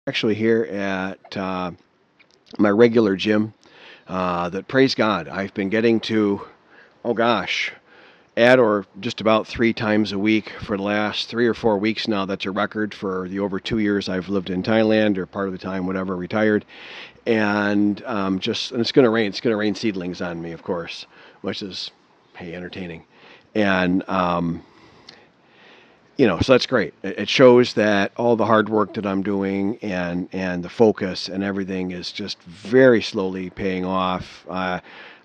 actually here at my regular gym that, praise God, I've been getting to, oh gosh, at or just about 3 times a week for the last 3 or 4 weeks now. That's a record for the over 2 years I've lived in Thailand, or part of the time, whatever, retired. And and it's going to rain. It's going to rain seedlings on me, of course, which is, hey, entertaining. And so that's great. It shows that all the hard work that I'm doing and the focus and everything is just very slowly paying off.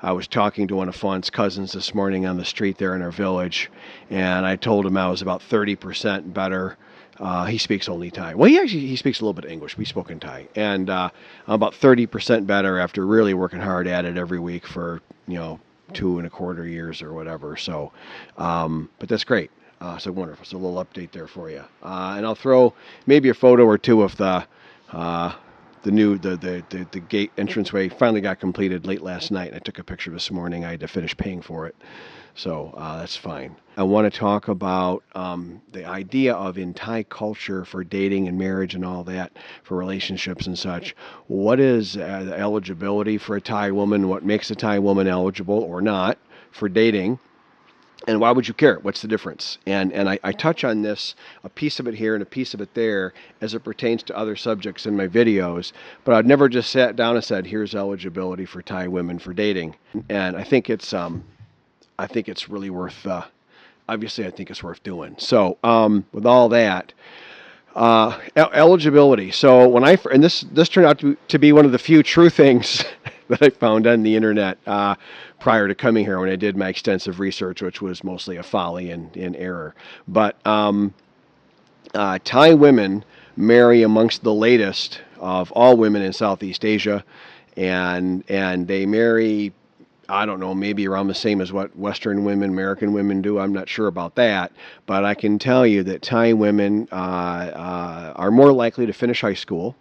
I was talking to one of Fawn's cousins this morning on the street there in our village, and I told him I was about 30% better. He speaks only Thai. Well, he speaks a little bit of English. We spoke in Thai, and I'm about 30% better after really working hard at it every week for 2.25 years or whatever. So, but that's great. So wonderful. So a little update there for you. And I'll throw maybe a photo or two of the gate entranceway. Finally got completed late last night. I took a picture this morning. I had to finish paying for it. So that's fine. I want to talk about the idea of, in Thai culture, for dating and marriage and all that, for relationships and such. What is the eligibility for a Thai woman? What makes a Thai woman eligible or not for dating? And why would you care? What's the difference? And I touch on this, a piece of it here and a piece of it there, as it pertains to other subjects in my videos. But I've never just sat down and said, here's eligibility for Thai women for dating. And I think it's really worth. Obviously, I think it's worth doing. So with all that. Eligibility. So and this turned out to be one of the few true things that I found on the internet prior to coming here when I did my extensive research, which was mostly a folly and error. But Thai women marry amongst the latest of all women in Southeast Asia, and they marry, I don't know, maybe around the same as what Western women, American women do. I'm not sure about that. But I can tell you that Thai women are more likely to finish high school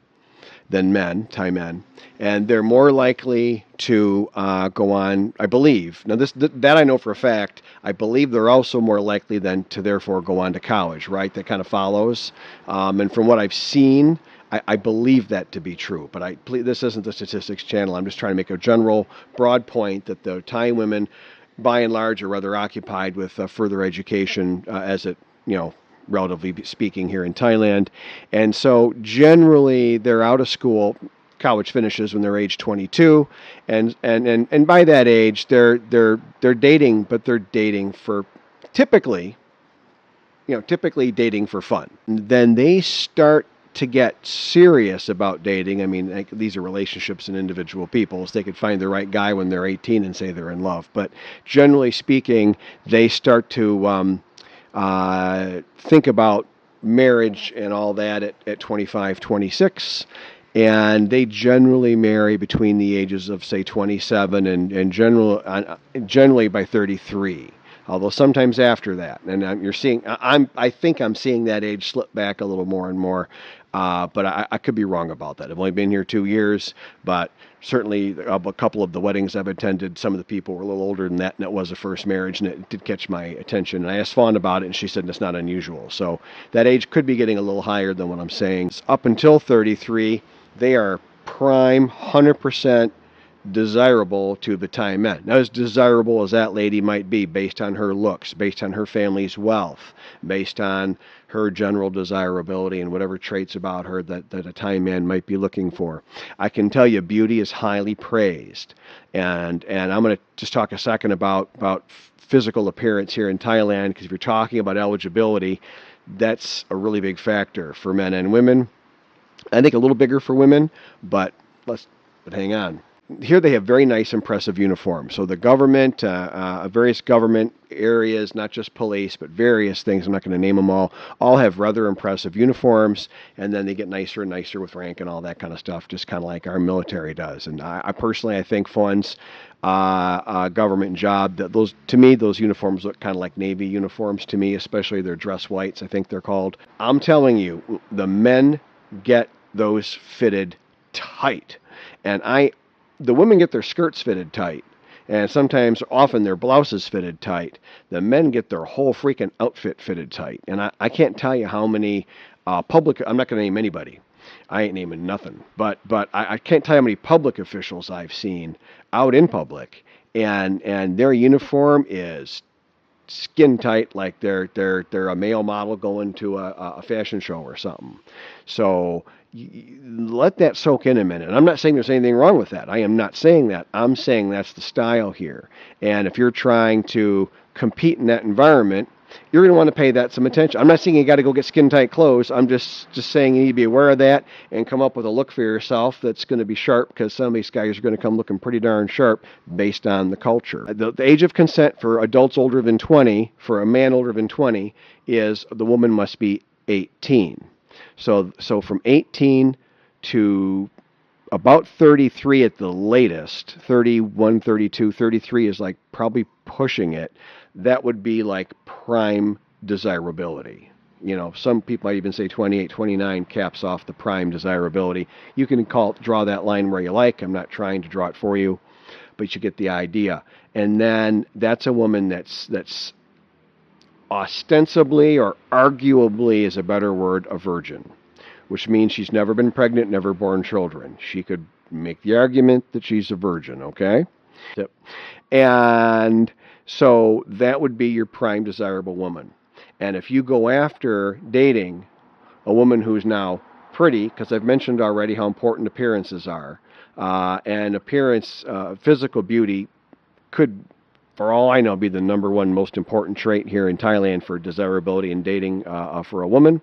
than men, Thai men. And they're more likely to go on, I believe. Now, that I know for a fact. I believe they're also more likely then to therefore go on to college, right? That kind of follows. And from what I've seen, I believe that to be true, but this isn't the statistics channel. I'm just trying to make a general, broad point that the Thai women, by and large, are rather occupied with further education, as it, relatively speaking, here in Thailand. And so generally, they're out of school. College finishes when they're age 22, and by that age, they're dating, but they're dating for typically dating for fun. Then they start to get serious about dating. I mean, these are relationships and individual people, so they could find the right guy when they're 18 and say they're in love. But generally speaking, they start to think about marriage and all that at 25, 26. And they generally marry between the ages of, say, 27 and generally by 33. Although sometimes after that, and I think I'm seeing that age slip back a little more and more, but I could be wrong about that. I've only been here 2 years, but certainly a couple of the weddings I've attended, some of the people were a little older than that, and it was a first marriage, and it did catch my attention. And I asked Fawn about it, and she said it's not unusual. So that age could be getting a little higher than what I'm saying. Up until 33, they are prime, 100% desirable to the Thai men. Now, as desirable as that lady might be based on her looks, based on her family's wealth, based on her general desirability and whatever traits about her that a Thai man might be looking for, I can tell you beauty is highly praised. And I'm going to just talk a second about physical appearance here in Thailand, because if you're talking about eligibility, that's a really big factor for men and women. I think a little bigger for women, but hang on. Here they have very nice, impressive uniforms. So the government, various government areas, not just police, but various things, I'm not going to name them all have rather impressive uniforms, and then they get nicer and nicer with rank and all that kind of stuff, just kind of like our military does. And I personally think Fawn's government job, to me, those uniforms look kind of like Navy uniforms to me, especially their dress whites, I think they're called. I'm telling you, the men get those fitted tight. And the women get their skirts fitted tight, and often their blouses fitted tight. The men get their whole freaking outfit fitted tight. And I can't tell you how many I'm not going to name anybody, I ain't naming nothing, but I can't tell you how many public officials I've seen out in public, and their uniform is skin tight, like they're a male model going to a fashion show or something. So let that soak in a minute. I'm not saying there's anything wrong with that. I am not saying that. I'm saying that's the style here. And if you're trying to compete in that environment, you're going to want to pay that some attention. I'm not saying you got to go get skin tight clothes. I'm just saying you need to be aware of that and come up with a look for yourself that's going to be sharp, because some of these guys are going to come looking pretty darn sharp based on the culture. The age of consent for adults older than 20, for a man older than 20, is the woman must be 18. So from 18 to about 33 at the latest, 31, 32, 33 is like probably pushing it. That would be like prime desirability. Some people might even say 28, 29 caps off the prime desirability. You can draw that line where you like. I'm not trying to draw it for you, but you get the idea. And then that's a woman that's ostensibly, or arguably is a better word, a virgin, which means she's never been pregnant, never born children. She could make the argument that she's a virgin, okay? Yep. And so that would be your prime desirable woman. And if you go after dating a woman who's now pretty, because I've mentioned already how important appearances are, and appearance, physical beauty could, for all I know, be the number one most important trait here in Thailand for desirability in dating for a woman.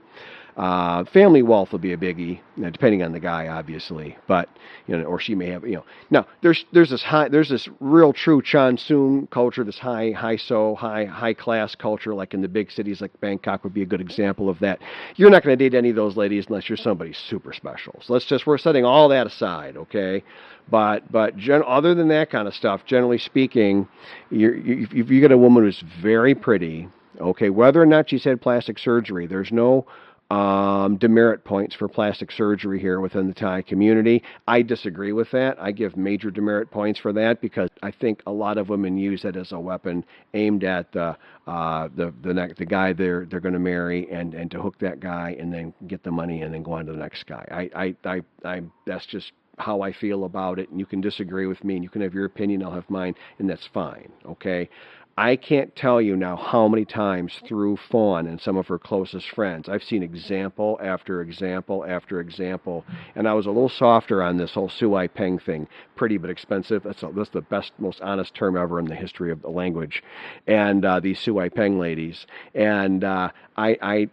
Family wealth will be a biggie, depending on the guy, obviously. But or she may have, Now there's this real true Chonsoon culture, this high class culture, like in the big cities, like Bangkok would be a good example of that. You're not going to date any of those ladies unless you're somebody super special. So we're setting all that aside, okay? But other than that kind of stuff, generally speaking, if you get a woman who's very pretty, okay, whether or not she's had plastic surgery, there's no demerit points for plastic surgery here within the Thai community. I disagree with that. I give major demerit points for that, because I think a lot of women use it as a weapon aimed at the guy they're going to marry, and to hook that guy and then get the money and then go on to the next guy. I that's just how I feel about it, and you can disagree with me, and you can have your opinion, I'll have mine, and that's fine, okay? I can't tell you now how many times through Fawn and some of her closest friends, I've seen example after example after example, and I was a little softer on this whole Suai Peng thing. Pretty but expensive. That's the best, most honest term ever in the history of the language. And these Suai Peng ladies. And I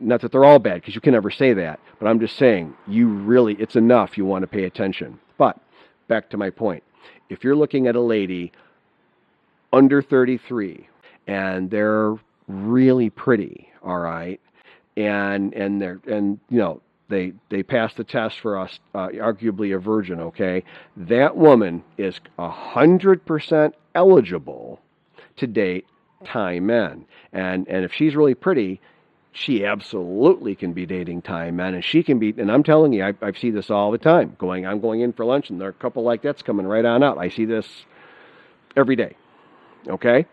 not that they're all bad, because you can never say that, but I'm just saying, it's enough you want to pay attention. But back to my point. If you're looking at a lady under 33, and they're really pretty, all right, and they pass the test for us, arguably a virgin, okay, that woman is 100% eligible to date Thai men, and if she's really pretty, she absolutely can be dating Thai men, and she can be, and I'm telling you, I see this all the time. I'm going in for lunch, and there are a couple like that's coming right on out. I see this every day. Okay?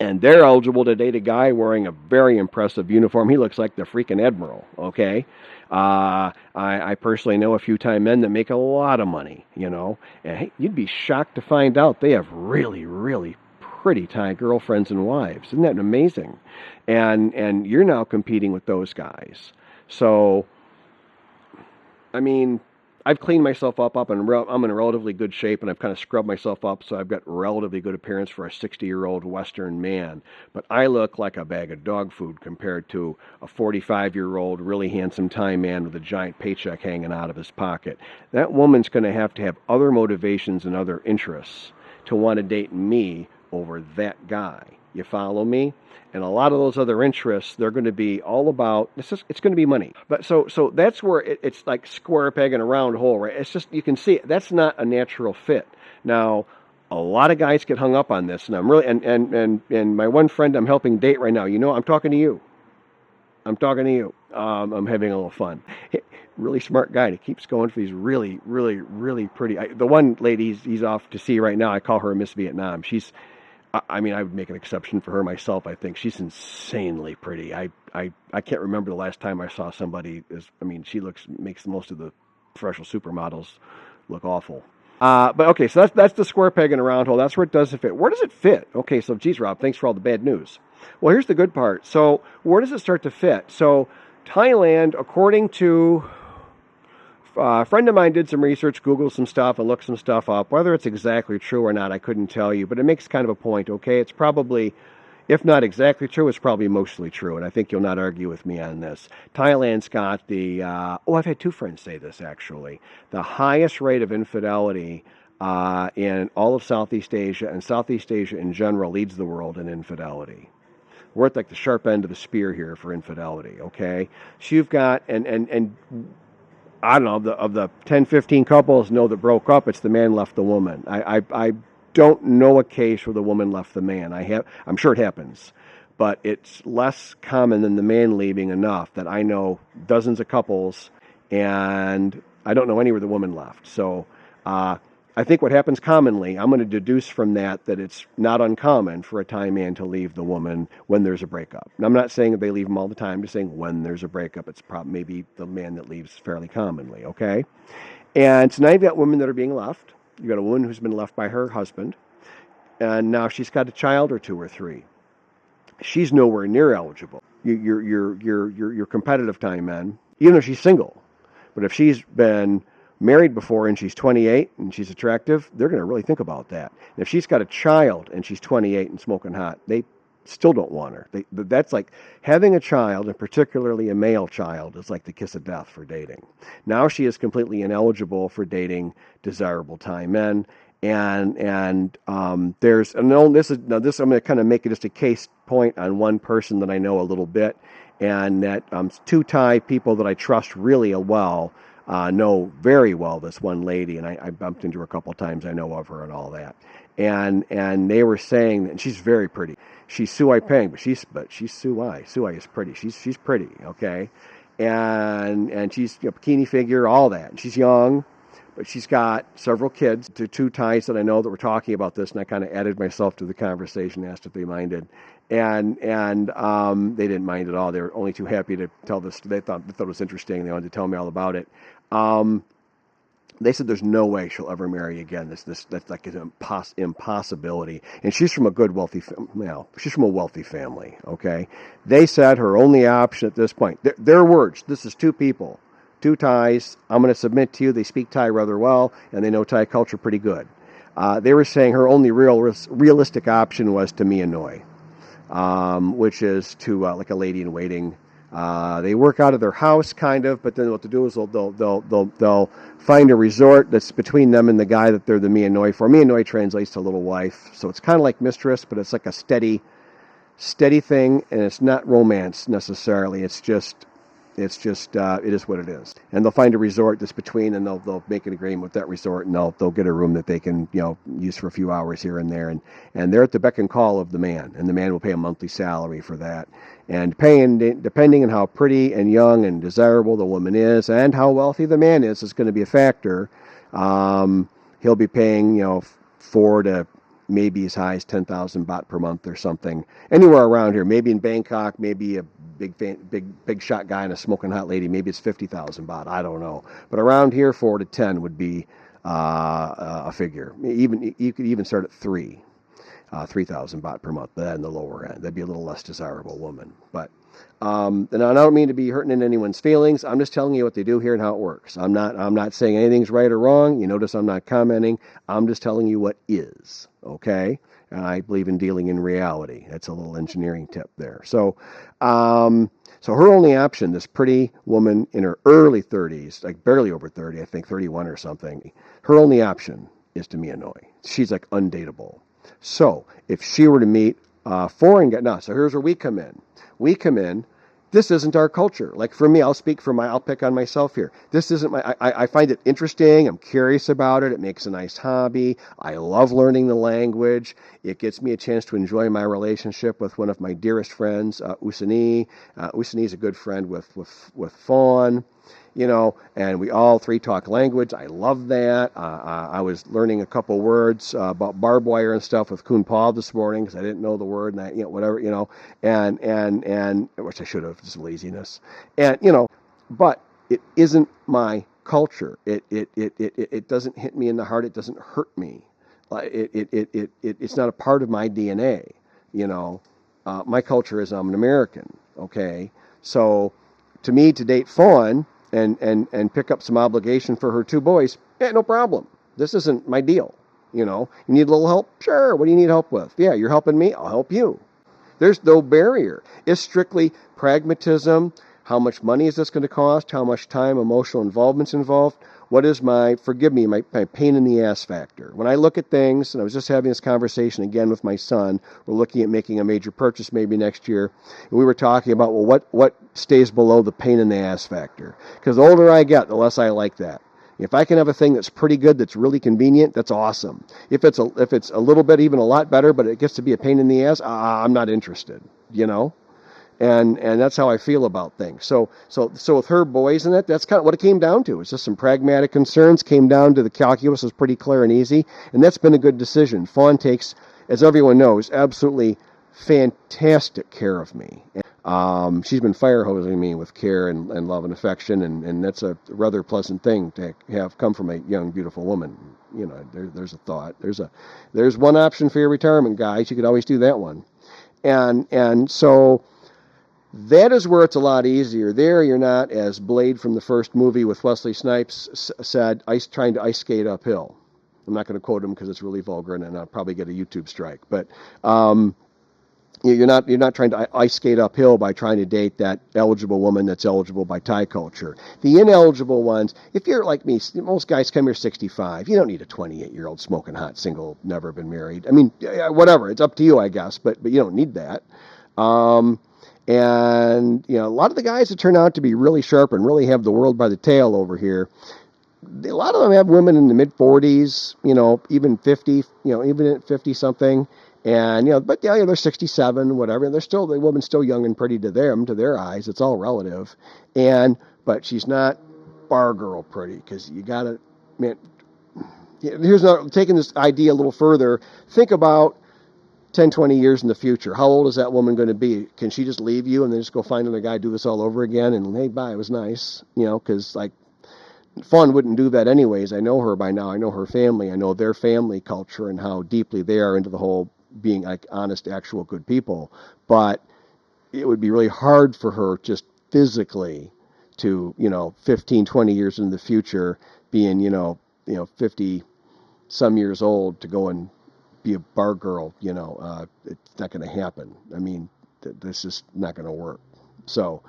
And they're eligible to date a guy wearing a very impressive uniform. He looks like the freaking admiral, okay? I personally know a few Thai men that make a lot of money, and hey, you'd be shocked to find out they have really, really pretty Thai girlfriends and wives. Isn't that amazing? And you're now competing with those guys. So, I mean, I've cleaned myself up, and I'm in relatively good shape, and I've kind of scrubbed myself up, so I've got relatively good appearance for a 60-year-old Western man. But I look like a bag of dog food compared to a 45-year-old, really handsome Thai man with a giant paycheck hanging out of his pocket. That woman's going to have other motivations and other interests to want to date me over that guy. You follow me? And a lot of those other interests, they're going to be all about, it's going to be money. But so that's where it's like square peg in a round hole, right? It's just, you can see it. That's not a natural fit. Now, a lot of guys get hung up on this, and I'm really, and my one friend I'm helping date right now, I'm talking to you. I'm having a little fun. Really smart guy. And he keeps going for these really, really, really pretty. The one lady he's off to see right now, I call her Miss Vietnam. She's I mean, I would make an exception for her myself. I think she's insanely pretty. I can't remember the last time I saw somebody as, I mean, she makes most of the professional supermodels look awful. But okay, so that's the square peg in a round hole. That's where it doesn't fit. Where does it fit? Okay, so geez, Rob, thanks for all the bad news. Well, here's the good part. So where does it start to fit? So Thailand, according to a friend of mine did some research, Googled some stuff, and looked some stuff up. Whether it's exactly true or not, I couldn't tell you, but it makes kind of a point, okay? It's probably, if not exactly true, it's probably mostly true, and I think you'll not argue with me on this. Thailand's got I've had two friends say this, actually. The highest rate of infidelity in all of Southeast Asia, and Southeast Asia in general leads the world in infidelity. We're at like the sharp end of the spear here for infidelity, okay? So you've got, and I don't know, of the 10, 15 couples that broke up, it's the man left the woman. I don't know a case where the woman left the man. I'm sure it happens, but it's less common than the man leaving enough that I know dozens of couples, and I don't know any where the woman left. So I think what happens commonly, I'm going to deduce from that it's not uncommon for a Thai man to leave the woman when there's a breakup. And I'm not saying that they leave them all the time, I'm just saying when there's a breakup, it's probably maybe the man that leaves fairly commonly, okay? And so now you've got women that are being left. You've got a woman who's been left by her husband, and now she's got a child or two or three. She's nowhere near eligible. Your competitive Thai men, even if she's single, but if she's been married before and she's 28 and she's attractive, they're going to really think about that. And if she's got a child and she's 28 and smoking hot, they still don't want her. That's like having a child, and particularly a male child, is like the kiss of death for dating. Now she is completely ineligible for dating desirable Thai men. And there's I'm going to kind of make it just a case point on one person that I know a little bit, and that two Thai people that I trust really well. Know very well this one lady, and I bumped into her a couple times. I know of her and all that, and they were saying that she's very pretty. She's Suai Peng, but she's Suai. Suai is pretty. She's pretty, okay, and she's bikini figure, all that. And she's young, but she's got several kids. To two Thais that I know that were talking about this, and I kind of added myself to the conversation, asked if they minded. And they didn't mind at all. They were only too happy to tell this. They thought it was interesting. They wanted to tell me all about it. They said there's no way she'll ever marry again. That's like an impossibility. And she's from a good, wealthy. She's from a wealthy family. Okay. They said her only option at this point. Their words. This is two people, two Thais. I'm going to submit to you. They speak Thai rather well, and they know Thai culture pretty good. They were saying her only realistic option was to Mia Noi. Which is to like a lady in waiting. They work out of their house, kind of, but then what they'll do is they'll find a resort that's between them and the guy that they're the Mia Noi for. Mia Noi translates to little wife, so it's kind of like mistress, but it's like a steady thing, and it's not romance necessarily. It is what it is. And they'll find a resort that's between, and they'll make an agreement with that resort, and they'll get a room that they can use for a few hours here and there, and they're at the beck and call of the man, and the man will pay a monthly salary for that. And depending on how pretty and young and desirable the woman is, and how wealthy the man is going to be a factor. He'll be paying 4 to maybe as high as 10,000 baht per month or something, anywhere around here. Maybe in Bangkok, maybe a big shot guy and a smoking hot lady, maybe it's 50,000 baht. I don't know, but around here, 4 to 10 would be a figure. You could even start at 3,000 baht per month. But that in the lower end, that'd be a little less desirable woman. But and I don't mean to be hurting in anyone's feelings. I'm just telling you what they do here and how it works. I'm not saying anything's right or wrong. You notice I'm not commenting. I'm just telling you what is. Okay. And I believe in dealing in reality. That's a little engineering tip there. So her only option, this pretty woman in her early 30s, like barely over 30, I think 31 or something, her only option is to Mia Noi. She's like undateable. So if she were to meet a foreign guy, so here's where we come in. This isn't our culture. Like for me, I'll pick on myself here. This isn't I find it interesting. I'm curious about it. It makes a nice hobby. I love learning the language. It gets me a chance to enjoy my relationship with one of my dearest friends, Usani. Usani is a good friend with Fawn. And we all three talk language. I love that. I was learning a couple words about barbed wire and stuff with Kun Paul this morning because I didn't know the word, and whatever, and which I should have, just laziness, and but it isn't my culture. It doesn't hit me in the heart. It doesn't hurt me. It's not a part of my DNA. My culture is I'm an American. Okay, so to me, to date Fawn and pick up some obligation for her two boys, no problem. This isn't my deal. You need a little help? Sure. What do you need help with? Yeah, you're helping me. I'll help you. There's no barrier. It's strictly pragmatism. How much money is this going to cost? How much time, emotional involvement's involved? What is my pain in the ass factor? When I look at things, and I was just having this conversation again with my son, we're looking at making a major purchase maybe next year, and we were talking about, well, what stays below the pain in the ass factor? Because the older I get, the less I like that. If I can have a thing that's pretty good, that's really convenient, that's awesome. If it's a little bit, even a lot better, but it gets to be a pain in the ass, I'm not interested, And that's how I feel about things. So with her boys and that's kind of what it came down to. It's just some pragmatic concerns. Came down to the calculus was pretty clear and easy, and that's been a good decision. Fawn takes, as everyone knows, absolutely fantastic care of me. She's been fire hosing me with care and love and affection, and that's a rather pleasant thing to have come from a young, beautiful woman. There's a thought. There's one option for your retirement, guys. You could always do that one, and so. That is where it's a lot easier. There, you're not, as Blade from the first movie with Wesley Snipes said, trying to ice skate uphill. I'm not going to quote him because it's really vulgar, and I'll probably get a YouTube strike. But you're not trying to ice skate uphill by trying to date that eligible woman that's eligible by Thai culture. The ineligible ones, if you're like me, most guys come here 65. You don't need a 28-year-old smoking hot, single, never been married. I mean, whatever. It's up to you, I guess, but you don't need that. And, a lot of the guys that turn out to be really sharp and really have the world by the tail over here, a lot of them have women in the mid-40s, even 50, even at 50-something. And, but they're 67, whatever. The woman's still young and pretty to their eyes. It's all relative. But she's not bar girl pretty because you got to, man, taking this idea a little further, think about 10, 20 years in the future. How old is that woman going to be? Can she just leave you and then just go find another guy, do this all over again? And hey, bye, it was nice. Because Fawn wouldn't do that anyways. I know her by now. I know her family. I know their family culture and how deeply they are into the whole being like honest, actual good people. But it would be really hard for her just physically to, 15, 20 years in the future being, 50 some years old to go and be a bar girl, it's not going to happen. I mean, this is not going to work. So,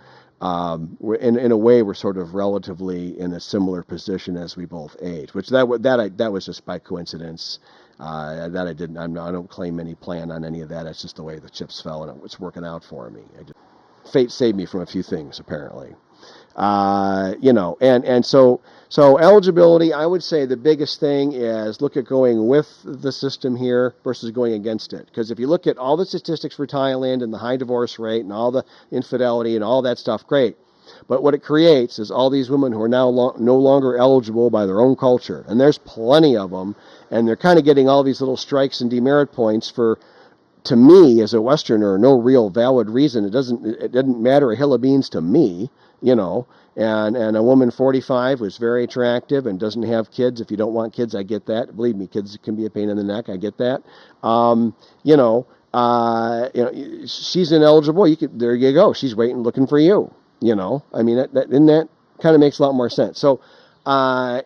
we're in a way, we're sort of relatively in a similar position as we both age, which that was just by coincidence. I don't claim any plan on any of that. It's just the way the chips fell, and it's working out for me. Fate saved me from a few things, apparently. So eligibility, I would say the biggest thing is look at going with the system here versus going against it. Because if you look at all the statistics for Thailand and the high divorce rate and all the infidelity and all that stuff, great. But what it creates is all these women who are now no longer eligible by their own culture. And there's plenty of them. And they're kind of getting all these little strikes and demerit points for, to me, as a Westerner, no real valid reason. It doesn't matter a hill of beans to me, and a woman 45 who's very attractive and doesn't have kids. If you don't want kids, I get that. Believe me, kids can be a pain in the neck. I get that. She's ineligible. There you go. She's waiting, looking for you. I mean, that kind of makes a lot more sense. So,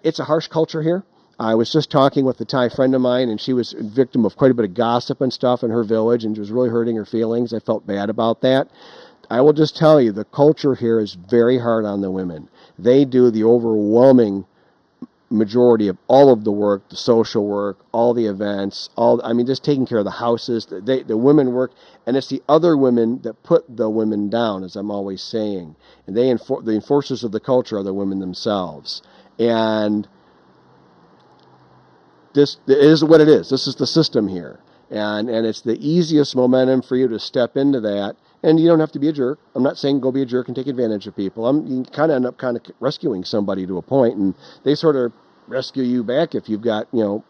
it's a harsh culture here. I was just talking with a Thai friend of mine, and she was a victim of quite a bit of gossip and stuff in her village, and it was really hurting her feelings. I felt bad about that. I will just tell you, the culture here is very hard on the women. They do the overwhelming majority of all of the work, the social work, all the events, just taking care of the houses. The women work, and it's the other women that put the women down, as I'm always saying. And the enforcers of the culture are the women themselves. And this is what it is. This is the system here. And it's the easiest momentum for you to step into that And you don't have to be a jerk. I'm not saying go be a jerk and take advantage of people. You kind of end up kind of rescuing somebody to a point, and they sort of rescue you back if you've got,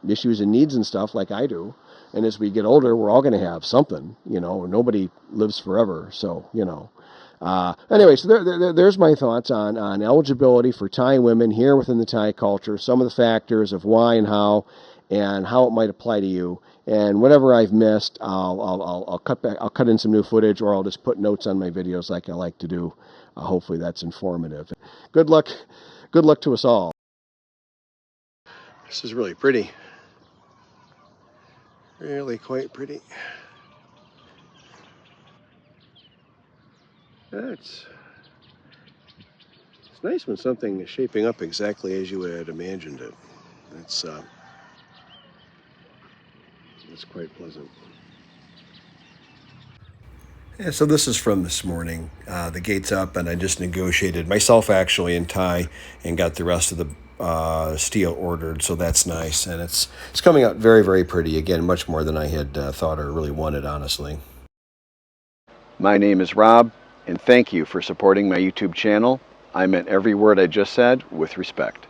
issues and needs and stuff like I do. And as we get older, we're all going to have something. Nobody lives forever. So, anyway, so there's my thoughts on eligibility for Thai women here within the Thai culture, some of the factors of why and how it might apply to you. And whatever I've missed, I'll cut back. I'll cut in some new footage, or I'll just put notes on my videos like I like to do. Hopefully, that's informative. Good luck. Good luck to us all. This is really pretty. Really quite pretty. It's nice when something is shaping up exactly as you had imagined it. It's quite pleasant. Yeah, so this is from this morning. The gate's up, and I just negotiated myself actually in Thai and got the rest of the steel ordered. So that's nice, and it's coming out very, very pretty. Again, much more than I had thought or really wanted, honestly. My name is Rob, and thank you for supporting my YouTube channel. I meant every word I just said with respect.